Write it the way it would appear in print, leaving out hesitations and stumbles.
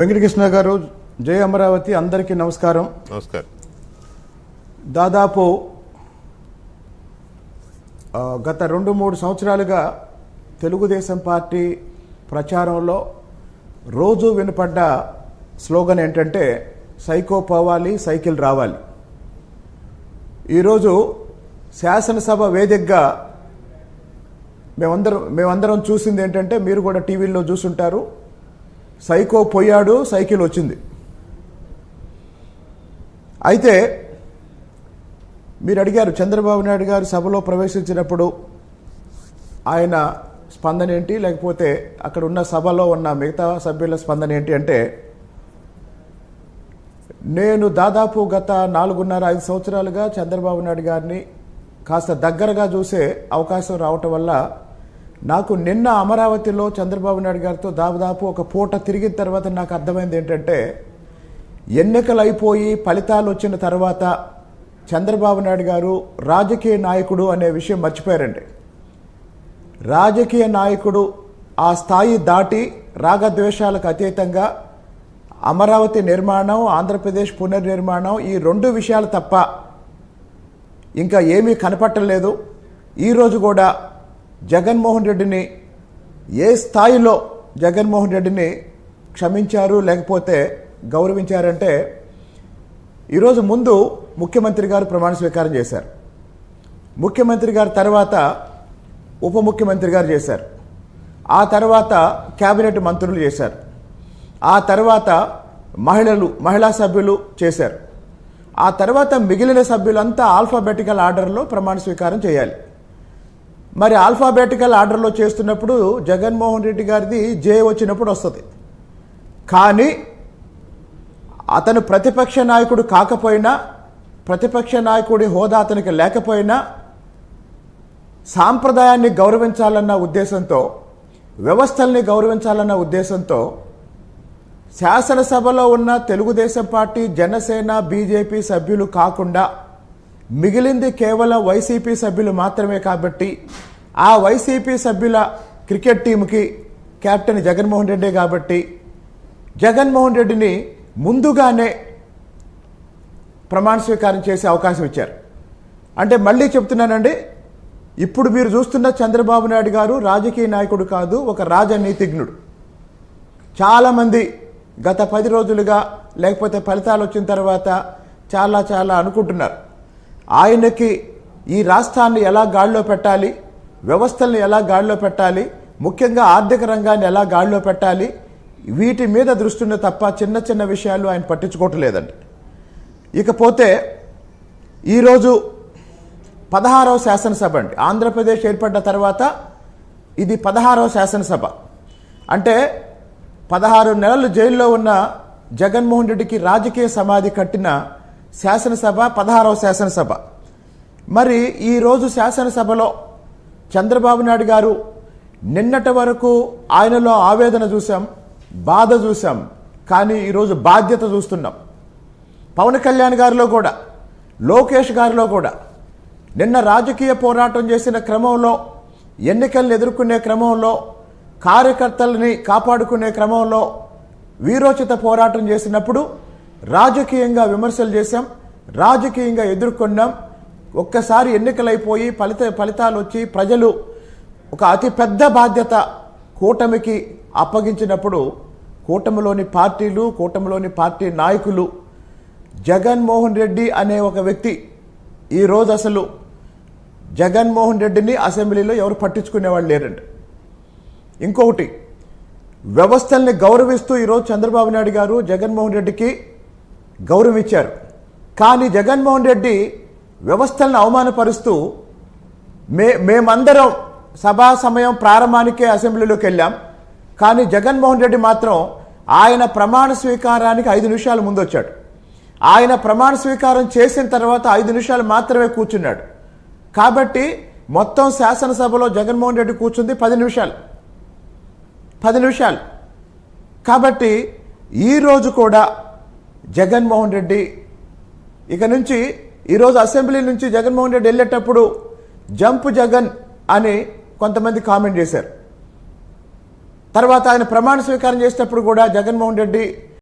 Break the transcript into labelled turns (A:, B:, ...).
A: వెంకటకృష్ణ గారు, జై అమరావతి. అందరికీ నమస్కారం.
B: నమస్కారం.
A: దాదాపు గత 2-3 సంవత్సరాలుగా తెలుగుదేశం పార్టీ ప్రచారంలో రోజు వినపడ్డ స్లోగన్ ఏంటంటే సైకో పోవాలి, సైకిల్ రావాలి. ఈరోజు శాసనసభ వేదికగా మేమందరం చూసింది ఏంటంటే, మీరు కూడా టీవీల్లో చూసుంటారు, సైకో పోయాడు, సైకిల్ వచ్చింది. అయితే మీరు అడిగారు, చంద్రబాబు నాయుడు గారు సభలో ప్రవేశించినప్పుడు ఆయన స్పందన ఏంటి, లేకపోతే అక్కడ ఉన్న సభలో ఉన్న మిగతా సభ్యుల స్పందన ఏంటి అంటే, నేను దాదాపు గత 4.5 సంవత్సరాలుగా చంద్రబాబు నాయుడు గారిని కాస్త దగ్గరగా చూసే అవకాశం రావటం వల్ల నాకు నిన్న అమరావతిలో చంద్రబాబు నాయుడు గారితో దాదాపు ఒక పూట తిరిగిన తర్వాత నాకు అర్థమైంది ఏంటంటే, ఎన్నికలు అయిపోయి ఫలితాలు వచ్చిన తర్వాత చంద్రబాబు నాయుడు గారు రాజకీయ నాయకుడు అనే విషయం మర్చిపోయారండి. రాజకీయ నాయకుడు ఆ స్థాయి దాటి రాగద్వేషాలకు అతీతంగా అమరావతి నిర్మాణం, ఆంధ్రప్రదేశ్ పునర్నిర్మాణం, ఈ 2 విషయాలు తప్ప ఇంకా ఏమీ కనపట్టలేదు. ఈరోజు కూడా జగన్మోహన్ రెడ్డిని ఏ స్థాయిలో జగన్మోహన్ రెడ్డిని క్షమించారు లేకపోతే గౌరవించారంటే, ఈరోజు ముందు ముఖ్యమంత్రి గారు ప్రమాణ స్వీకారం చేశారు. ముఖ్యమంత్రి గారు తర్వాత ఉప ముఖ్యమంత్రి గారు చేశారు. ఆ తర్వాత కేబినెట్ మంత్రులు చేశారు. ఆ తర్వాత మహిళా సభ్యులు చేశారు. ఆ తర్వాత మిగిలిన సభ్యులంతా ఆల్ఫాబెటికల్ ఆర్డర్లో ప్రమాణ స్వీకారం చేయాలి. మరి ఆల్ఫాబెటికల్ ఆర్డర్లో చేస్తున్నప్పుడు జగన్మోహన్ రెడ్డి గారిది జే వచ్చినప్పుడు వస్తుంది. కానీ అతను ప్రతిపక్ష నాయకుడు కాకపోయినా, ప్రతిపక్ష నాయకుడి హోదా అతనికి లేకపోయినా, సాంప్రదాయాన్ని గౌరవించాలన్న ఉద్దేశంతో, వ్యవస్థల్ని గౌరవించాలన్న ఉద్దేశంతో శాసనసభలో ఉన్న తెలుగుదేశం పార్టీ, జనసేన, బీజేపీ సభ్యులు కాకుండా మిగిలింది కేవలం వైసీపీ సభ్యులు మాత్రమే. కాబట్టి ఆ వైసీపీ సభ్యుల క్రికెట్ టీంకి కెప్టెన్ జగన్మోహన్ రెడ్డి కాబట్టి జగన్మోహన్ రెడ్డిని ముందుగానే ప్రమాణ స్వీకారం చేసే అవకాశం ఇచ్చారు. అంటే మళ్ళీ చెప్తున్నానండి, ఇప్పుడు మీరు చూస్తున్న చంద్రబాబు నాయుడు గారు రాజకీయ నాయకుడు కాదు, ఒక రాజనీతిజ్ఞుడు. చాలామంది గత 10 రోజులుగా లేకపోతే ఫలితాలు వచ్చిన తర్వాత చాలా అనుకుంటున్నారు, ఆయనకి ఈ రాష్ట్రాన్ని ఎలా గాడిలో పెట్టాలి, వ్యవస్థల్ని ఎలా గాడిలో పెట్టాలి, ముఖ్యంగా ఆర్థిక రంగాన్ని ఎలా గాడిలో పెట్టాలి, వీటి మీద దృష్టి ఉన్న తప్ప చిన్న విషయాలు ఆయన పట్టించుకోవట్లేదండి. ఇకపోతే ఈరోజు 16వ శాసనసభ అండి. ఆంధ్రప్రదేశ్ ఏర్పడ్డ తర్వాత ఇది 16వ శాసనసభ. అంటే 16 నెలలు జైల్లో ఉన్న జగన్మోహన్ రెడ్డికి రాజకీయ సమాధి కట్టిన శాసనసభ 16వ శాసనసభ. మరి ఈరోజు శాసనసభలో చంద్రబాబు నాయుడు గారు నిన్నటి వరకు ఆయనలో ఆవేదన చూసాం, బాధ చూసాం, కానీ ఈరోజు బాధ్యత చూస్తున్నాం. పవన్ కళ్యాణ్ గారిలో కూడా, లోకేష్ గారిలో కూడా నిన్న రాజకీయ పోరాటం చేసిన క్రమంలో, ఎన్నికలను ఎదుర్కొనే క్రమంలో, కార్యకర్తలని కాపాడుకునే క్రమంలో వీరోచిత పోరాటం చేసినప్పుడు రాజకీయంగా విమర్శలు చేశాం, రాజకీయంగా ఎదుర్కొన్నాం. ఒక్కసారి ఎన్నికలైపోయి ఫలితాలు వచ్చి ప్రజలు ఒక అతిపెద్ద బాధ్యత కూటమికి అప్పగించినప్పుడు కూటమిలోని పార్టీలు, కూటమిలోని పార్టీ నాయకులు జగన్మోహన్ రెడ్డి అనే ఒక వ్యక్తి, ఈరోజు అసలు జగన్మోహన్ రెడ్డిని అసెంబ్లీలో ఎవరు పట్టించుకునేవాళ్ళు లేరండి. ఇంకొకటి, వ్యవస్థల్ని గౌరవిస్తూ ఈరోజు చంద్రబాబు నాయుడు గారు జగన్మోహన్ రెడ్డికి గౌరవం ఇచ్చారు. కానీ జగన్మోహన్ రెడ్డి వ్యవస్థలను అవమానపరుస్తూ మేమందరం సభా సమయం ప్రారంభానికే అసెంబ్లీలోకి వెళ్ళాం, కానీ జగన్మోహన్ రెడ్డి మాత్రం ఆయన ప్రమాణ స్వీకారానికి 5 నిమిషాల ముందు వచ్చాడు. ఆయన ప్రమాణ స్వీకారం చేసిన తర్వాత 5 నిమిషాలు మాత్రమే కూర్చున్నాడు. కాబట్టి మొత్తం శాసనసభలో జగన్మోహన్ రెడ్డి కూర్చుంది 10 నిమిషాలు. కాబట్టి ఈరోజు కూడా జగన్మోహన్ రెడ్డి ఇక నుంచి ఈరోజు అసెంబ్లీ నుంచి జగన్మోహన్ రెడ్డి వెళ్ళేటప్పుడు జంప్ జగన్ అని కొంతమంది కామెంట్ చేశారు. తర్వాత ఆయన ప్రమాణ స్వీకారం చేసేటప్పుడు కూడా జగన్మోహన్ రెడ్డి